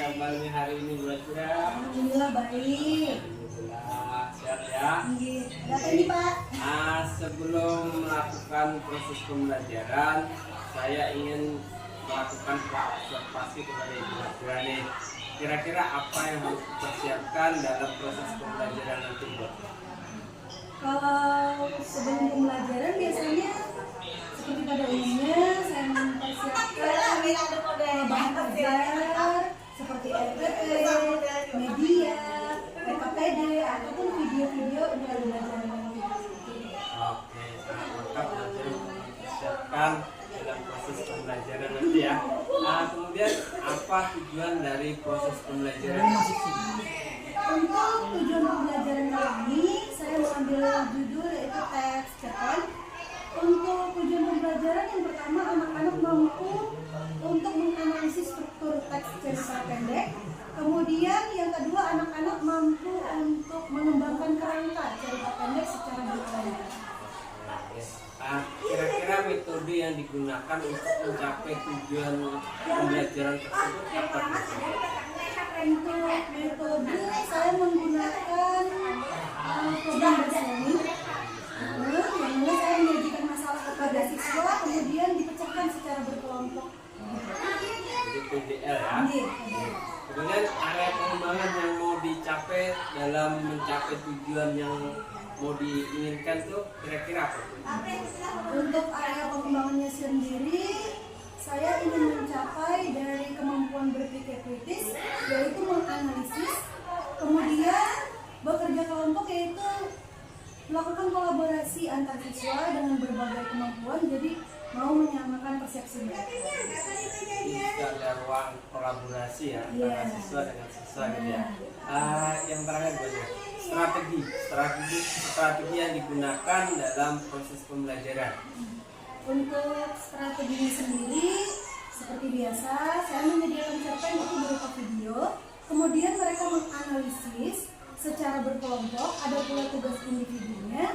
kabarnya hari ini Bu Azra? Alhamdulillah baik. Alhamdulillah sehat ya. Ada apa ini Pak? Sebelum melakukan proses pembelajaran, saya ingin melakukan observasi kepada Ibu Azra nih. Kira-kira apa yang harus dipersiapkan dalam proses pembelajaran nanti Bu? Kalau sebelum pembelajaran biasanya seperti pada umumnya saya mempersiapkan bahan belajar seperti RPP, media, PKPD ataupun video-video untuk belajar. Oke, sangat lengkap nanti dipersiapkan dalam proses pembelajaran nanti ya. Kemudian apa tujuan dari proses pembelajaran? Untuk tujuan pembelajaran kali ini saya mengambil judul yaitu teks cerpen. Untuk tujuan pembelajaran yang pertama, anak-anak mampu untuk menganalisis struktur teks cerita pendek. Kemudian yang kedua, anak-anak mampu untuk mengembangkan kerangka cerita pendek secara berkelanjutan. Kira-kira metode yang digunakan untuk mencapai tujuan pembelajaran tersebut apa? Untuk metode saya menggunakan problem brainstorming, yang mana saya menyajikan masalah kepada siswa kemudian dipecahkan secara berkelompok. Jadi PDL ya. Kemudian area pengembangan yang mau dicapai dalam mencapai tujuan yang mau diinginkan tuh kira-kira apa? Untuk area pengembangannya sendiri, saya ingin mencapai dari kemampuan berpikir kritis, yaitu menganalisis, kemudian bekerja kelompok, yaitu melakukan kolaborasi antar siswa dengan berbagai kemampuan, jadi mau menyamakan persepsi mereka. Jadi ada ruang kolaborasi ya antara siswa dengan siswa gitu ya. Yang terakhir strategi yang digunakan dalam proses pembelajaran. Untuk strateginya sendiri, seperti biasa, saya menyediakan cerpen itu berupa video. Kemudian mereka menganalisis secara berkelompok, ada pula tugas individunya.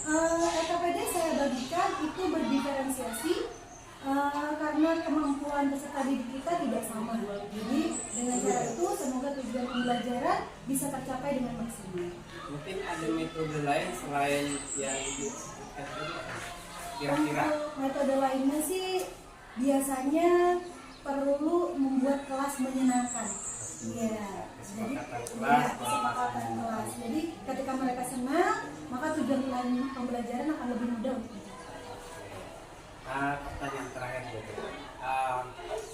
EKPD saya bagikan itu berdiferensiasi karena kemampuan peserta didik kita tidak sama. Jadi dengan cara itu semoga tujuan pembelajaran bisa tercapai dengan maksimal. Mungkin ada metode lain selain yang disebutkan tadi? Kira-kira metode lainnya sih biasanya perlu membuat kelas menyenangkan. Iya, jadi kesepakatan kelas. Jadi ketika mereka senang, maka tujuan pembelajaran akan lebih mudah untuk dicapai. Pertanyaan terakhir gitu.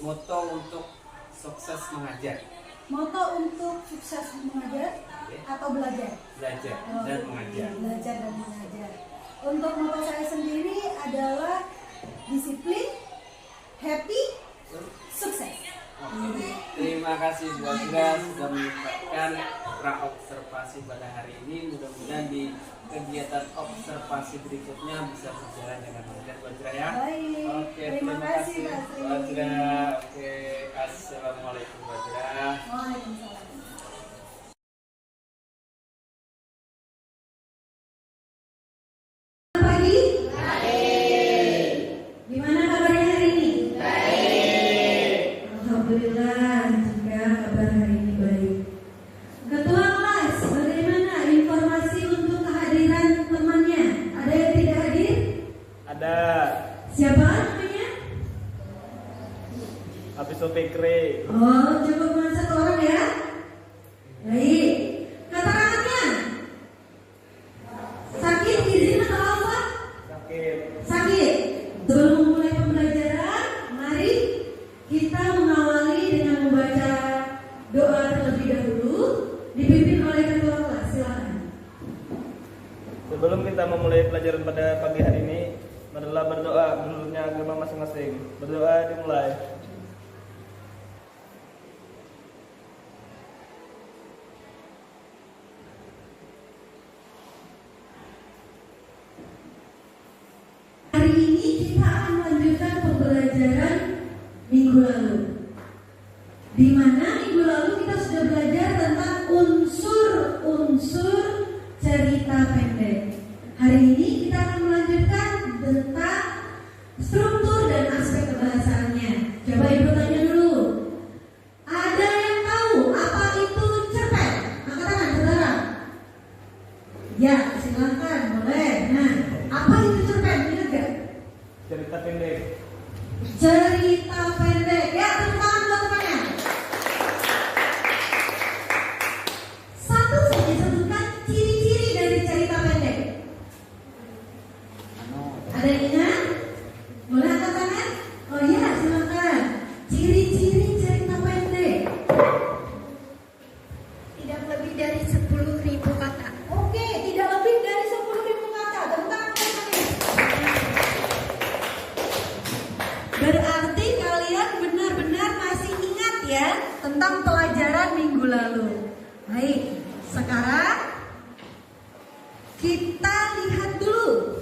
Moto untuk sukses mengajar. Moto untuk sukses mengajar atau belajar? Belajar dan mengajar. Belajar dan mengajar. Untuk moto saya sendiri adalah disiplin, happy, sukses. Terima kasih Bu Azra sudah menyampaikan pra-observasi pada hari ini. Mudah-mudahan di kegiatan observasi berikutnya bisa berjalan dengan lancar Bu Azra ya. Baik. Oke, terima kasih Bu Azra. Oke, assalamualaikum Bu Azra. Waalaikumsalam. Gimana kabarnya hari ini? Baik. Alhamdulillah jika kabar hari ini baik. Ketua kelas, bagaimana informasi untuk kehadiran temannya? Ada yang tidak hadir? Ada. Siapa namanya? Habis Fikri. Oh, coba bukan satu orang ya. Baik. Keterangannya? Sakit, izin atau apa? Sakit. Sakit. Sebelum memulai pembelajaran, mari kita mengawali dengan membaca doa terlebih dahulu, dipimpin oleh ketua kelas. Silakan. Sebelum kita memulai pelajaran pada pagi hari ini, marilah berdoa menurutnya agama masing-masing. Berdoa dimulai. Hari ini kita akan melanjutkan pembelajaran minggu lalu. Di mana minggu lalu kita sudah belajar tentang unsur-unsur cerita pendek. Hari ini kita akan melanjutkan tentang struktur dan aspek kebahasaannya. Coba Ibu tanya dulu. Ada yang tahu ya tentang pelajaran minggu lalu. Baik, sekarang kita lihat dulu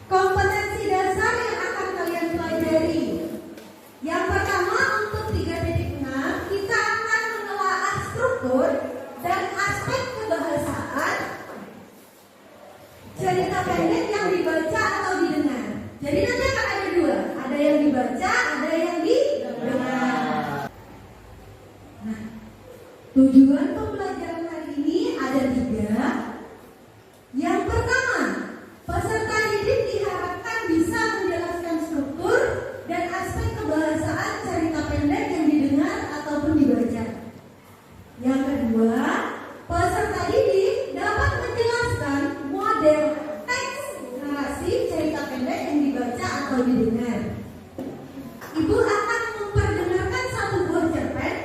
kompetensi dasar yang akan kalian pelajari. Yang pertama untuk 3.6 kita akan menelaah struktur dan aspek kebahasaan cerita pendek yang dibaca atau didengar. Jadi nanti akan ada dua, ada yang dibaca, ada yang didengar. Nah, tujuan pembelajaran hari ini ada 3. Yang pertama, peserta didik diharapkan bisa menjelaskan struktur dan aspek kebahasaan cerita pendek yang didengar ataupun dibaca. Yang kedua, peserta didik dapat menjelaskan model teks narasi cerita pendek yang dibaca atau didengar. Ibu akan memperdengarkan satu buah cerpen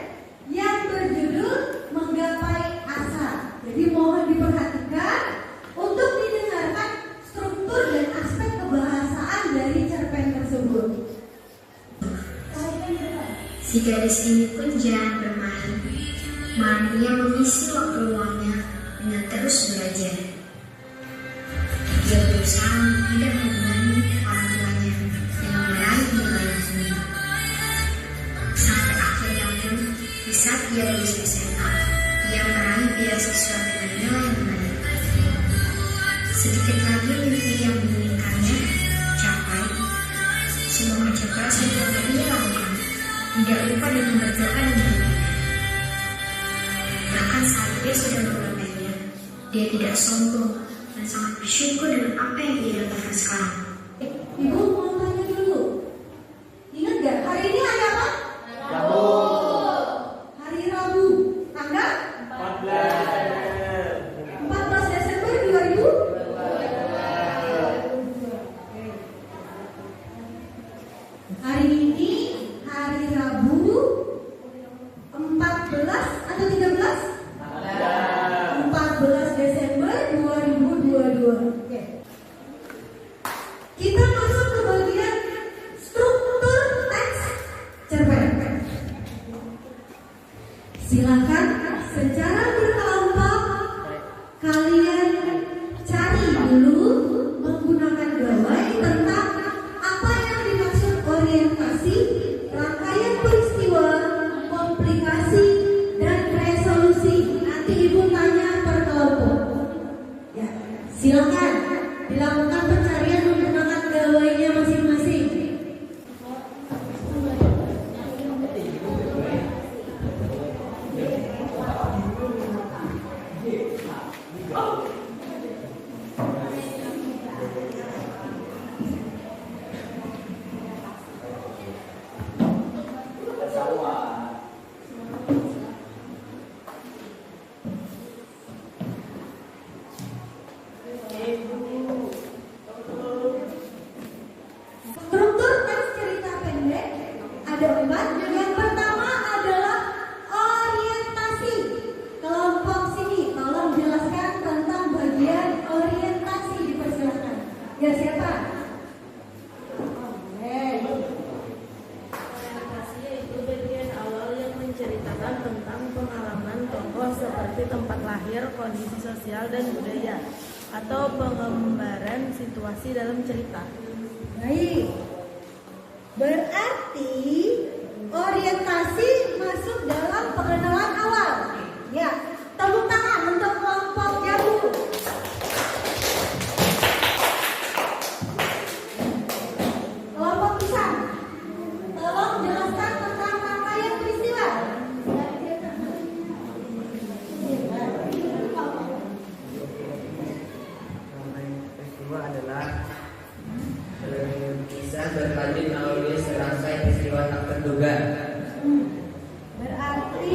yang berjudul Menggapai Asa. Jadi mohon diperhatikan untuk didengarkan struktur dan aspek kebahasaan dari cerpen tersebut. Si gadis ini pun jarang bermain. Malah dia mengisi waktu luangnya dengan terus belajar. Dia berusaha tidak mengganggu orang tuanya dengan meraih nilai yang tinggi. Sampai akhirnya pun di saat dia lulus SMA, dia meraih beasiswa dengan nilai yang baik. Sedikit lagi mimpi yang diinginkannya capai. Semua kerja keras yang telah ia lakukan, tidak lupa dengan berdoa dan berdoa. Bahkan saat dia sudah berlebihnya, dia tidak sombong dan sangat bersyukur dengan apa yang dia dapatkan sekarang. Ibu mau tanya dulu. Ingat gak hari ini hari apa? Rabu. Hari Rabu. Tanggal 14 Desember 2000. Hari ini hari Rabu 14 atau 13? 14 Desember 2022. Oke. Kita masuk ke bagian struktur teks cerpen. Silakan secara berkelompok kalian cari dulu menggunakan gawai tentang apa yang dimaksud orientasi, rangkaian peristiwa, komplikasi, dan resolusi. Nanti ibu tanya per kelompok. Ya, silakan dilakukan pencarian menggunakan gawainya masing-masing. Struktur teks cerita pendek ada 4. Yang pertama adalah orientasi. Kelompok sini tolong jelaskan tentang bagian orientasi, dipersilakan. Ya, siapa? Orientasi yaitu bagian awal yang menceritakan tentang pengalaman tokoh seperti tempat lahir, kondisi sosial dan budaya, atau penggambaran situasi dalam cerita. Baik. Berarti orientasi masuk dalam pengenalan awal. Ya, tepuk tangan untuk kelompok Jabu. Kelompok Pisang, tolong jelaskan tentang rangkaian peristiwa. Peristiwa adalah kisah berlanjut melalui serangkai peristiwa tak terduga. Berarti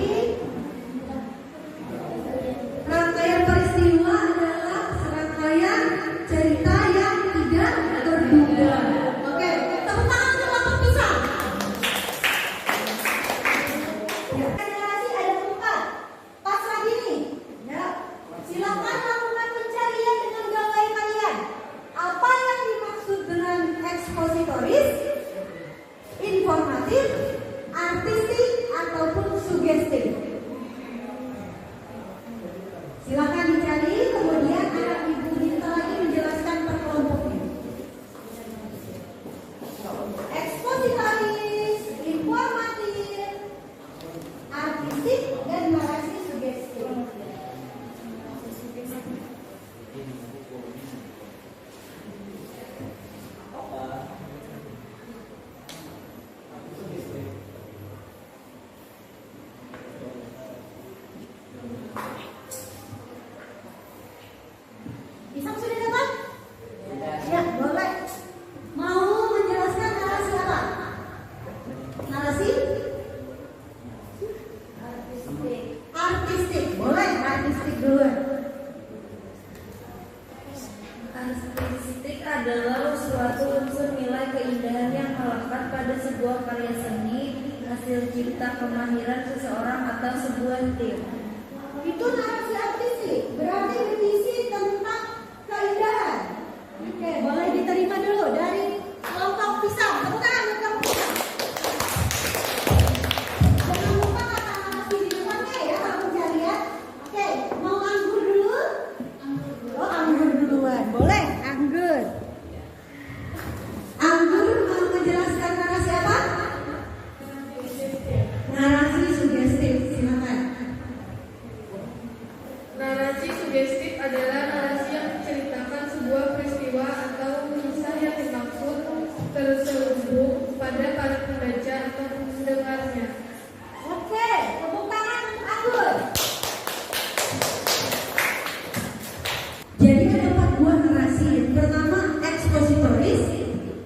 rangkaian peristiwa adalah serangkaian cerita yang tidak terduga. Oke, tepuk tangan untuk kelompok Pisang. Ya, generasi ada 4. Pas lagi nih. Ya, silakan lakukan pencarian dengan gawai kalian. Apa yang dimaksud dengan ekspositoris? informatif, artistik, ataupun sugestif? Silakan dicari, kemudian anak ibu minta lagi menjelaskan per kelompoknya. Ekspositoris, informatif, artistik, dan narasi sugestif. Isam sudah dapat? Ya, boleh. Mau menjelaskan narasi apa? Narasi? Artistik. Boleh, artistik duluan. Artistik adalah suatu unsur nilai keindahan yang melekat pada sebuah karya seni, hasil cipta kemahiran seseorang atau sebuah tim. Itu narasi artistik. Berarti berisi tentang keindahan. Oke, boleh diterima dulu dari kelompok pisang. Tepuk tangan untuk kelompok pisang. Jangan lupa kata narasi di depannya ya kalau pencarian. Oke, mau anggur dulu? Oh, anggur duluan. Boleh, anggur. Anggur mau menjelaskan narasi apa? Narasi sugestif. Silakan. Narasi sugestif adalah narasi yang menceritakan sebuah peristiwa atau kisah yang dimaksud terselubung pada para pembaca atau pendengarnya. Oke, tepuk tangan untuk anggur. Jadi ada 4 buah narasi. Pertama, ekspositoris,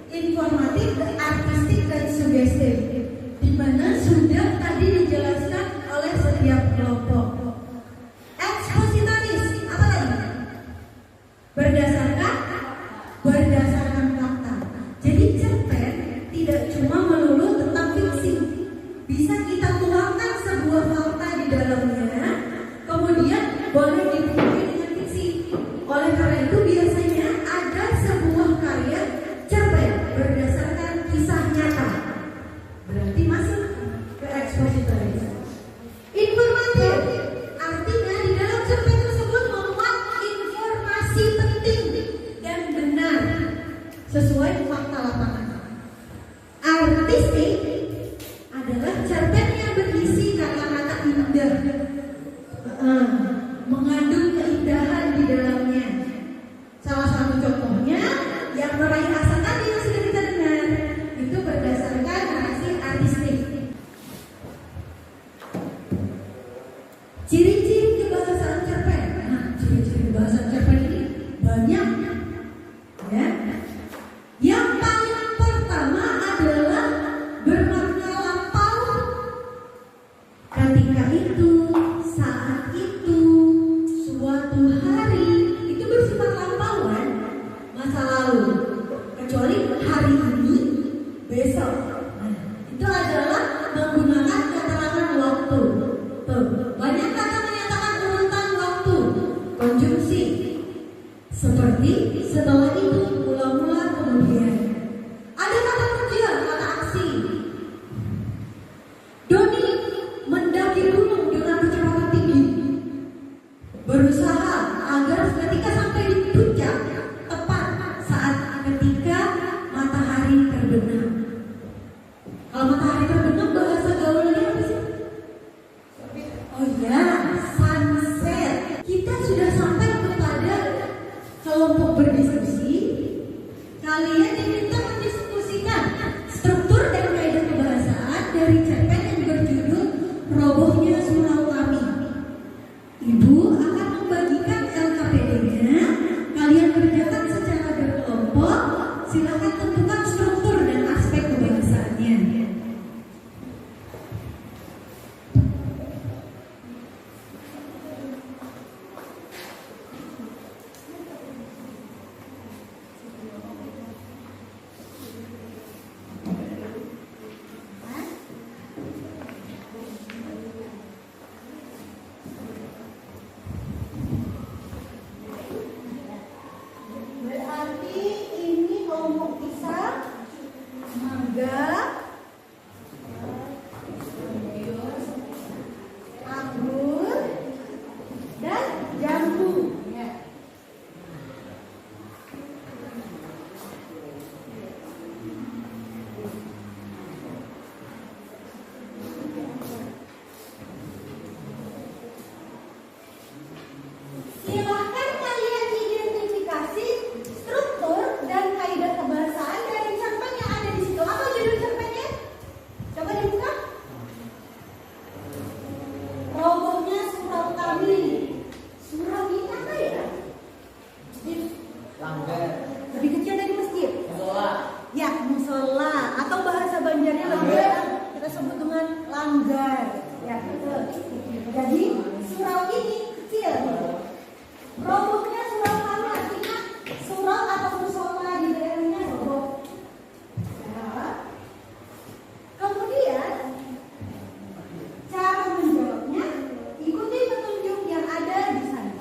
informatif, artistik, dan sugestif. Di mana sudah tadi dijelaskan oleh setiap kelompok. Ekspositoris, apa tadi? Berdasarkan fakta. Jadi cerpen tidak cuma melulu tentang fiksi. Bisa kita tuangkan sebuah fakta di dalamnya, kemudian boleh dibuat dengan fiksi. Oleh karena itu biasanya ada sebuah karya cerpen berdasarkan kisah nyata. Berarti masuk ke ekspositoris. Informatif, artinya di dalam cerpen tersebut memuat informasi penting dan benar sesuai fakta lapangan. Artistik adalah cerpen yang berisi kata-kata indah, mengandung keindahan di dalamnya. Salah satu contohnya yang meraih asa tadi yang sudah kita dengar itu berdasarkan narasi artistik. Ciri-ciri kebahasaan cerpen. Nah, ciri-ciri kebahasaan cerpen ini banyak, ya. Yang paling pertama adalah bermakna lampau. Ketika itu, saat itu, suatu hari, itu bersifat lampauan, masa lalu. Kecuali hari ini, besok. Nah, itu adalah menggunakan keterangan waktu. Tuh, banyak kata menyatakan urutan waktu, konjungsi. Seperti setelah itu, mula-mula, kemudian. Ada kata kerja, kata aksi. Doni mendaki gunung dengan kecepatan tinggi. Berusaha agar ketika sampai di puncak, tepat saat ketika matahari terbenam. Kalau matahari terbenam, bahasa gaulnya apa sih? Oh ya, sunset. Kita sudah sampai kepada kelompok berdiskusi. Kalian diminta mendiskusikan struktur dan kaidah kebahasaan dari cerpen yang berjudul Robohnya Surau Kami. Ibu akan membagikan LKPD-nya. Kalian kerjakan secara berkelompok. Silakan tentukan struktur dan aspek kebahasaannya. Jadi surau ini kecil. Robohnya surau kami artinya surau atau musola di daerahnya roboh. Nah, kemudian cara menjawabnya ikuti petunjuk yang ada di sana.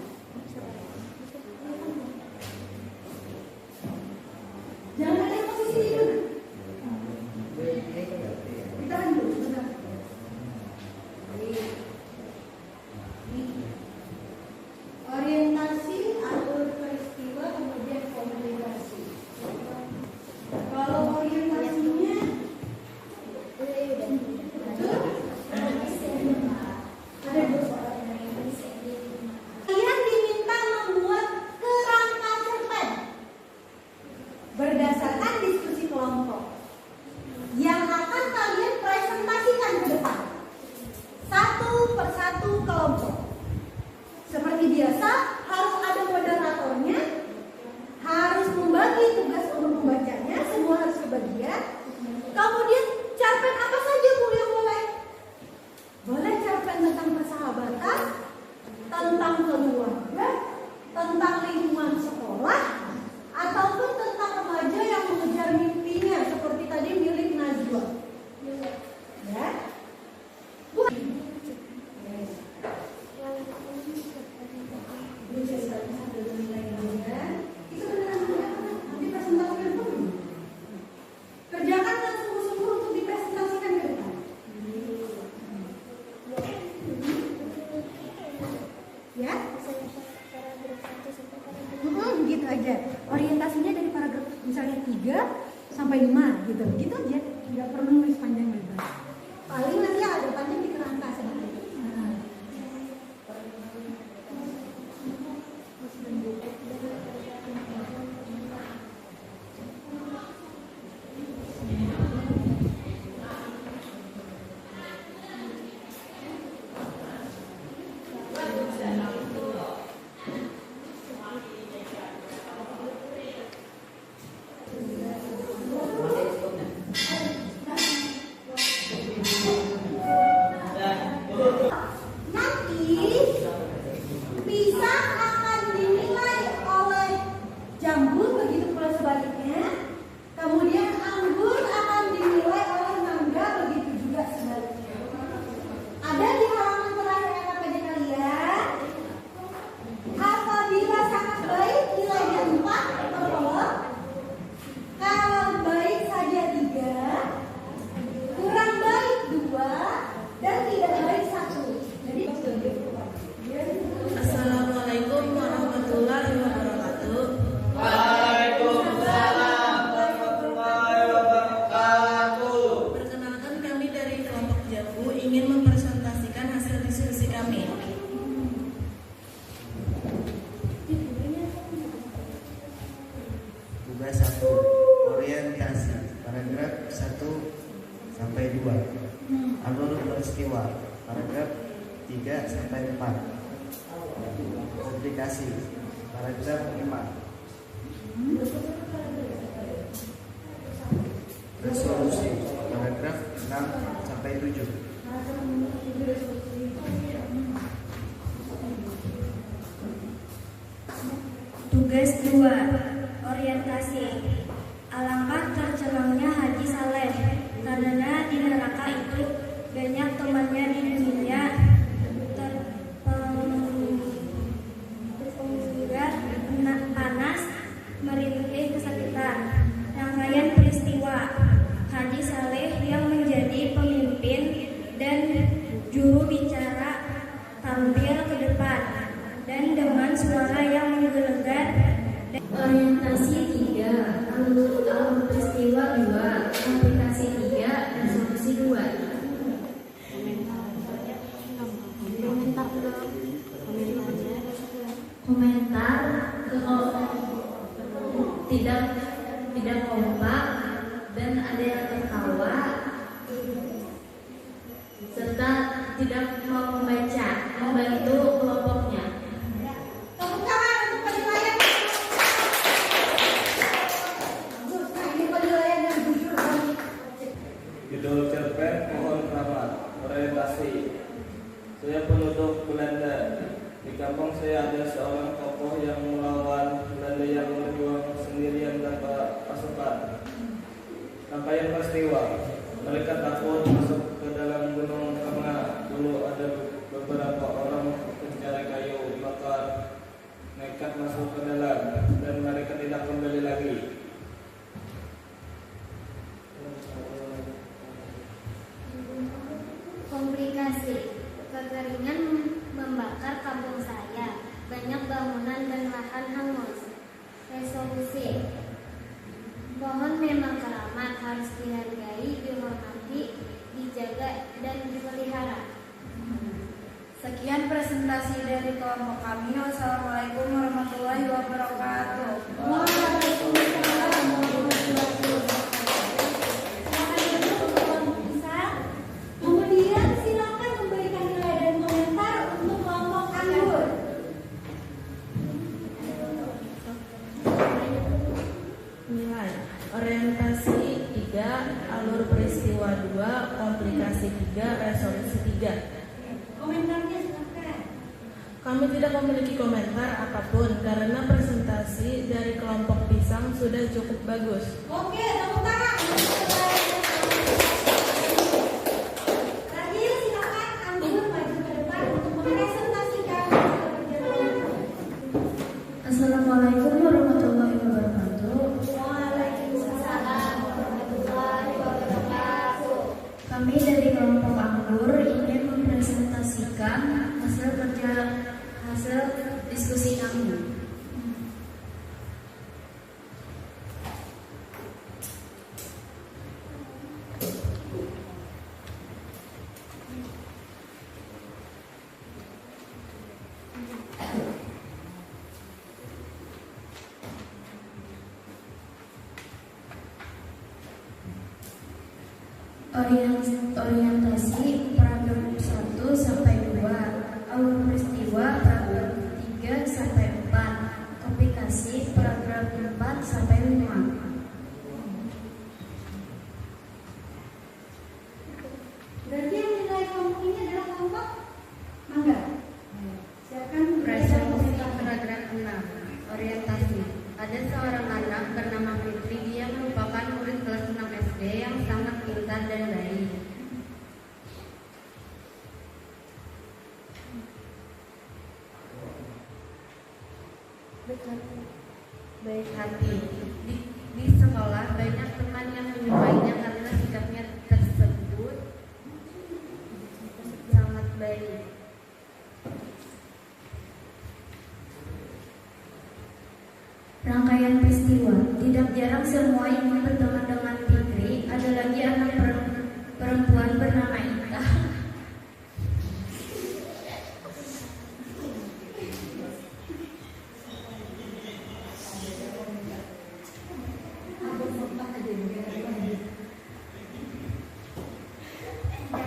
Jangan ada posisi di mana. Ditahan dulu, bentar. Orientasi atau peristiwa kemudian komunikasi. Kalau orientasinya ada dua. Kalian diminta membuat kerangka cerpen berdasarkan diskusi kelompok yang akan kalian presentasikan ke depan satu persatu kelompok. Seperti biasa harus ada moderatornya, harus membagi tugas untuk membacanya, semua harus kebagian. Kemudian cerpen apa saja yang boleh? Boleh cerpen tentang persahabatan, tentang keluarga, tentang lingkungan sekolah, ataupun tentang remaja yang mengejar mimpinya seperti tadi milik Najwa. Ya. Kerjakan dan sungguh-sungguh untuk dipresentasikan ke depan. Ya? Gitu aja. Orientasinya dari paragraf misalnya 3 sampai 5 gitu. Gitu aja. Nggak perlu nulis panjang lebar. Paling nanti ada panjang di kerangka sedikit. Tugas 1, orientasi, paragraf 1 sampai 2. Alur peristiwa, paragraf 3 sampai 4. Komplikasi, paragraf 5. Resolusi, paragraf 6 sampai 7. Tugas 2, orientasi. Alangkah tercelangnya Haji Saleh karena di neraka itu banyak temannya di dunia terpenggerak panas merintih kesakitan. Rangkaian peristiwa Haji Saleh yang menjadi pemimpin dan juru bicara tampil ke depan dan dengan suara yang menggelegar. Orientasi 3, alur peristiwa 2, komplikasi 3, resolusi 2. Komentar tidak kompak dan ada yang tertawa serta tidak mau membaca, membantu kelompoknya. Judul cerpen mohon selamat. Orientasi. Saya penduduk Belanda. Di kampung saya ada seorang tokoh yang melawan Belanda yang berjuang sendirian tanpa pasukan. Rangkaian peristiwa. Mereka takut masuk ke dalam gunung karena dulu ada beberapa orang pencari kayu bakar nekat masuk ke dalam dan mereka tidak kembali lagi. Komplikasi. Kekeringan membakar kampung saya. Banyak bangunan dan lahan hangus. Resolusi. Pohon memang keramat, harus dihargai, dihormati, dijaga, dan dipelihara. Sekian presentasi dari kelompok kami. Wassalamualaikum warahmatullahi wabarakatuh. Waalaikumsalam warahmatullahi wabarakatuh. Kemudian silakan memberikan nilai dan komentar untuk kelompok anggur. Nilai orientasi 3, alur peristiwa 2, komplikasi 3, resolusi 3. Komentarnya silakan. Kami tidak memiliki komentar apapun karena presentasi dari kelompok pisang sudah cukup bagus. Oke, tepuk tangan. Terakhir silakan anggur maju ke depan untuk mempresentasikan perjalanan. Assalamualaikum warahmatullahi wabarakatuh. Waalaikumsalam warahmatullahi wabarakatuh. Kami dari kelompok anggur ingin mempresentasikan hasil diskusi kami. Orientasi paragraf 1 sampai 2, alur peristiwa paragraf 3 sampai 4, komplikasi paragraf 4 sampai 5. Berarti yang nilai kelompok ini adalah kelompok mangga. Silakan Resolusi paragraf 6, orientasi. Ada seorang anak bernama Fitri. Dia merupakan murid kelas 6 SD yang sangat pintar dan baik. Baik hati. Di sekolah banyak teman yang menyukainya karena sikapnya tersebut sangat baik. Rangkaian peristiwa. Tidak jarang semua ingin berteman dengan Fikri. Ada lagi anak perempuan bernama Ita.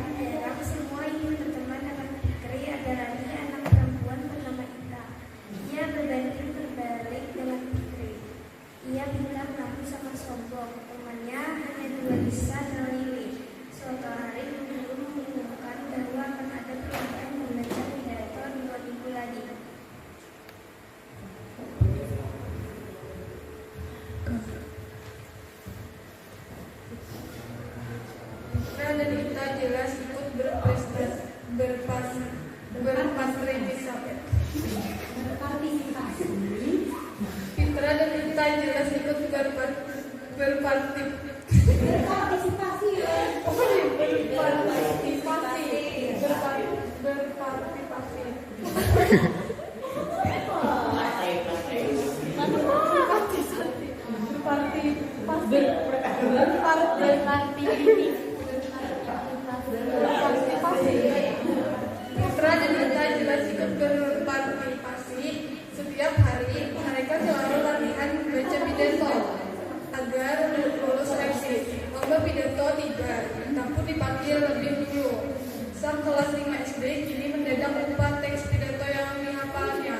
Tidak jarang semua ingin berteman dengan Fikri. Ada lagi anak perempuan bernama Ita. Ia berbanding terbalik dengan Fikri. Ia bilang aku sangat sombong. Temannya hanya 2 lisan dan Lili. Suatu hari guru mengumumkan bahwa akan ada perlombaan membaca pidato 2 minggu lagi. Fitra dan Ita jelas ikut berpartisipasi. Fitra dan Ita jelas ikut berpartisipasi. Fitra dan Ita jelas ikut berpartisipasi. Setiap hari mereka selalu latihan membaca pidato agar lulus seleksi. Lomba pidato 3, tapi dipanggil lebih dulu. Sang kelas 5 SD kini mendadak lupa teks pidato yang dihafalnya.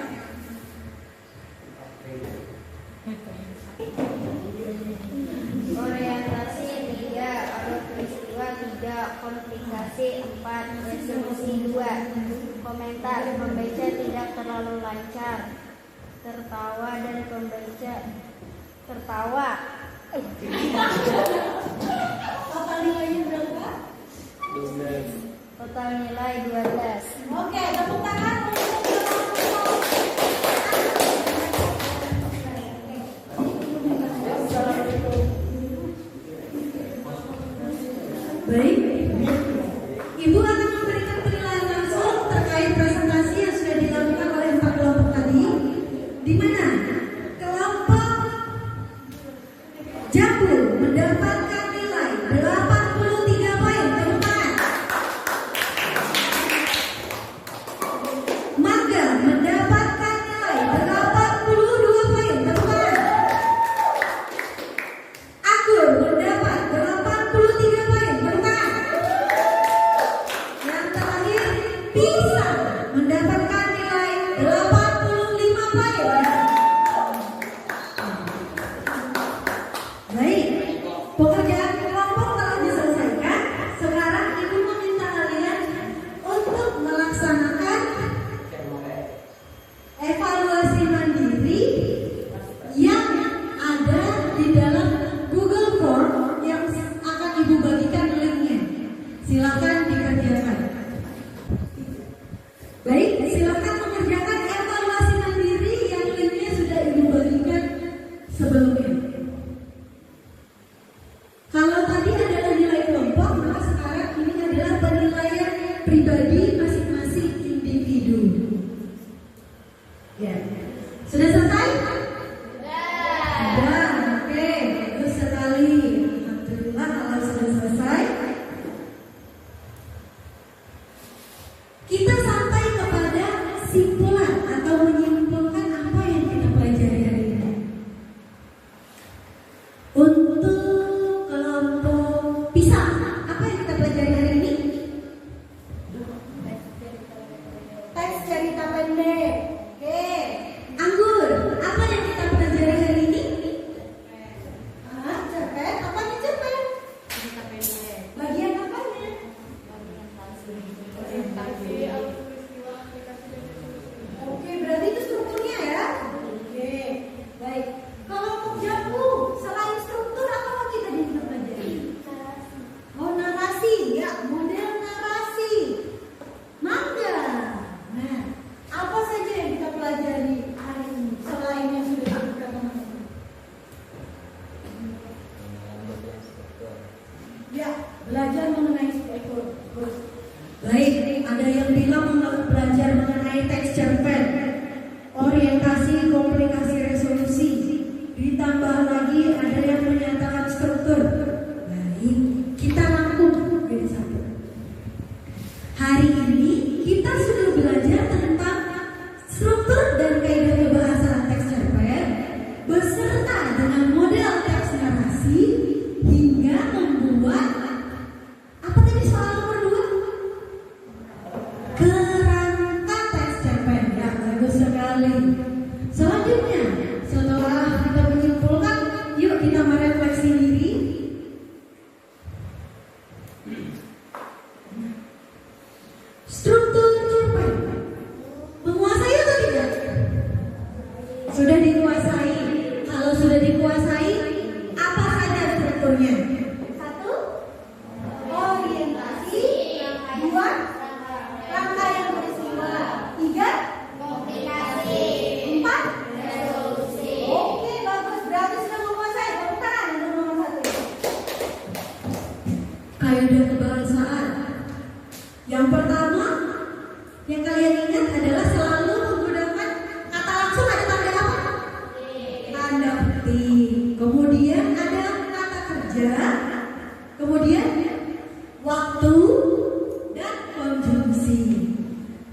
Orientasi 3, alur peristiwa 3, 3. Komplikasi 4. Resolusi 2. Komentar, pembaca tidak terlalu lancar. Tertawa dan pembaca tertawa. Total nilainya berapa? 12. Total nilai 12. Oke, tepuk tangan untuk baik. Ibu akan memberikan penilaian langsung terkait presentasi yang sudah dilakukan oleh 4 kelompok tadi, di mana kelompok Jambu mendapatkan nilai 83 poin teman. Mangga mendapatkan nilai 82 poin teman. Akur mendapat 83 poin teman. Yang terakhir Pisang mendapatkan nilai 85 poin. Baik, pekerjaan kelompok telah diselesaikan. Sekarang ibu meminta kalian untuk melaksanakan evaluasi mandiri yang ada di dalam Google Form yang akan ibu bagikan linknya. Silakan dikerjakan. Baik, silakan mengerjakan evaluasi mandiri yang linknya sudah ibu bagikan sebelumnya. Kalau tadi adalah nilai kelompok, maka sekarang ini adalah penilaian pribadi masing-masing individu. Ya, sudah selesai? Sudah. Oke, bagus sekali. Alhamdulillah kalau sudah selesai. Kita sampai kepada simpulan atau menyimpulkan apa yang kita pelajari hari ini. Untuk kelompok pisang, apa yang kita pelajari hari ini? Teks cerita pendek. Oke. Anggur, apa yang kita pelajari hari ini? Cerpen. Apa nih cerpen? Cerita pendek. Bagian apanya? Oke, berarti itu strukturnya ya? Oke, baik. Kelompok Jambu, selain struktur apa lagi tadi kita pelajari? Oh, narasi ya, model narasi. Mangga. Nah, apa saja yang kita pelajari hari ini selain yang sudah disebutkan teman-teman? Ya, belajar mengenai struktur. Baik, ada yang bilang belajar mengenai teks cerpen, orientasi, komplikasi, resolusi. Ditambah lagi ada yang menyatakan struktur. Baik, kita rangkum jadi satu. Hari ini kita sudah belajar tentang struktur dan kaidah kebahasaan teks cerpen beserta dengan model teks narasi hingga membuat apa tadi soal nomor 2? Kerangka teks cerpen. Ya, bagus sekali. Selanjutnya, setelah kita menyimpulkan, yuk kita merefleksi diri. Struktur cerpen menguasai atau tidak? Sudah dikuasai. Kalau sudah dikuasai, apa saja strukturnya? 1. Orientasi. 2. Rangkaian peristiwa. 3. Komplikasi. 4. Resolusi. Oke, bagus. Berarti sudah menguasai. Tepuk tangan untuk nomor 1. Kaidah kebahasaan. Yang pertama yang kalian ingat adalah selalu menggunakan kata langsung. Ada tanda apa? Tanda petik. Kemudian ada kata kerja. Kemudian waktu dan konjungsi.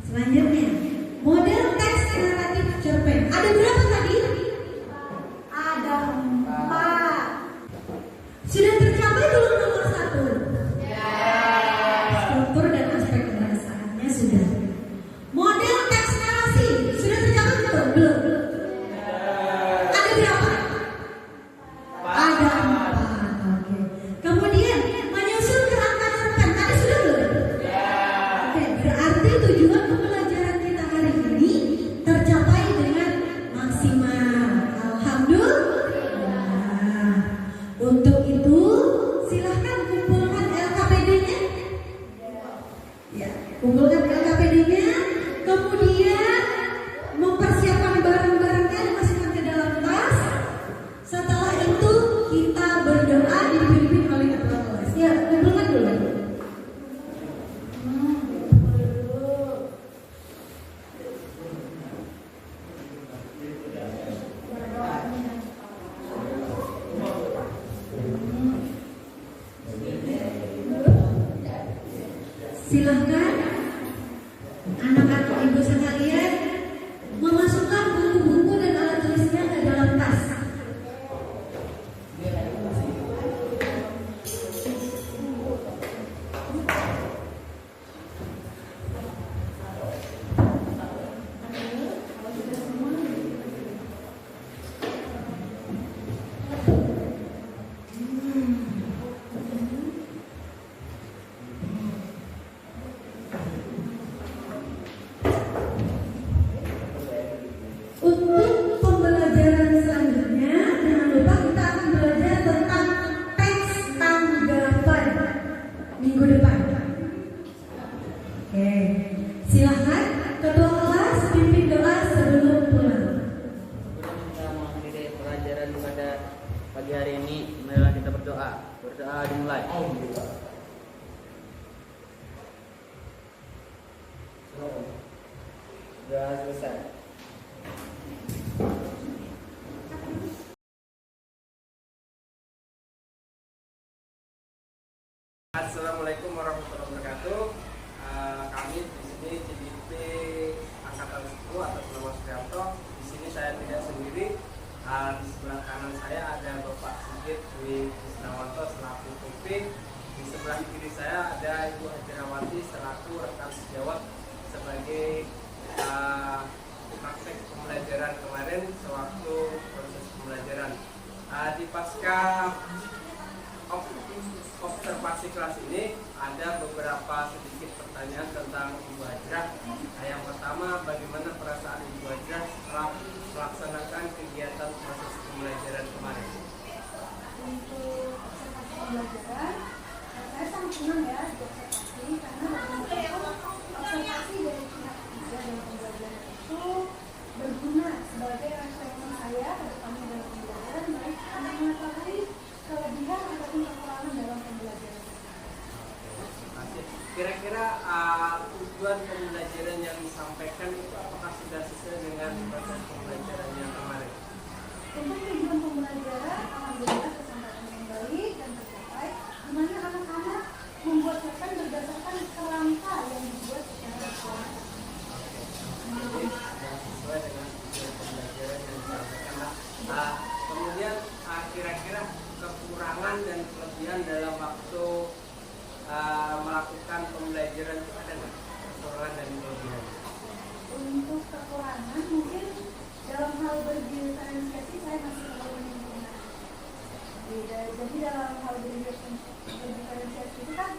Selanjutnya model teks naratif cerpen. Ada berapa tadi? Ada 4. Sudah tercapai belum nomor 1? Struktur dan aspek bahasa. Kumpulkan LKPD-nya, kemudian mempersiapkan barang-barangnya dimasukkan ke dalam tas. Setelah itu kita berdoa dipimpin oleh ketua kelas. Ya, kumpulkan dulu. Silahkan anak-anak ibu sekalian memasukkan buku-buku dan alat tulisnya ke dalam tas. Untuk pembelajaran selanjutnya, jangan lupa kita akan belajar tentang teks tanggapan minggu depan. Oke, silahkan ketua kelas pimpin doa sebelum pulang. Kita mengakhiri pelajaran pada pagi hari ini. Marilah kita berdoa. Berdoa dimulai. Doa selesai. Assalamualaikum warahmatullahi wabarakatuh. Kami di sini CDP Angkatan 10 atas nama Supriyanto. Di sini saya tidak sendiri. Di sebelah kanan saya ada Bapak Sigit Dwi Krisnawanto selaku PP. Di sebelah kiri saya ada Ibu Hajirawati selaku rekan sejawat sebagai praktek pembelajaran kemarin sewaktu proses pembelajaran. Di pasca observasi kelas ini ada beberapa sedikit pertanyaan tentang Ibu Hajrah. Yang pertama, bagaimana perasaan Ibu Hajrah setelah melaksanakan kegiatan proses pembelajaran kemarin? Untuk observasi pembelajaran, saya sangat senang ya di observasi karena observasi dari pihak ketiga dalam pembelajaran itu berguna sebagai referensi saya ke depannya dalam pembelajaran, baik untuk mengetahui kelebihan ataupun kekurangan dalam pembelajaran. Kira-kira tujuan pembelajaran yang disampaikan itu apakah sudah sesuai dengan proses pembelajaran yang kemarin? Untuk tujuan pembelajaran, alhamdulillah tersampaikan dengan baik dan tercapai, di mana anak-anak membuat cerpen berdasarkan kerangka yang dibuat secara akurat. Jadi sesuai dengan tujuan pembelajaran yang disampaikan. Kemudian kira-kira kekurangan dan kelebihan dalam waktu melakukan pembelajaran itu ada nggak? Kekurangan dan kelebihan? Untuk kekurangan mungkin dalam hal berdiferensiasi saya masih terlalu menyempurnakan. Jadi dalam hal berdiferensiasi itu kan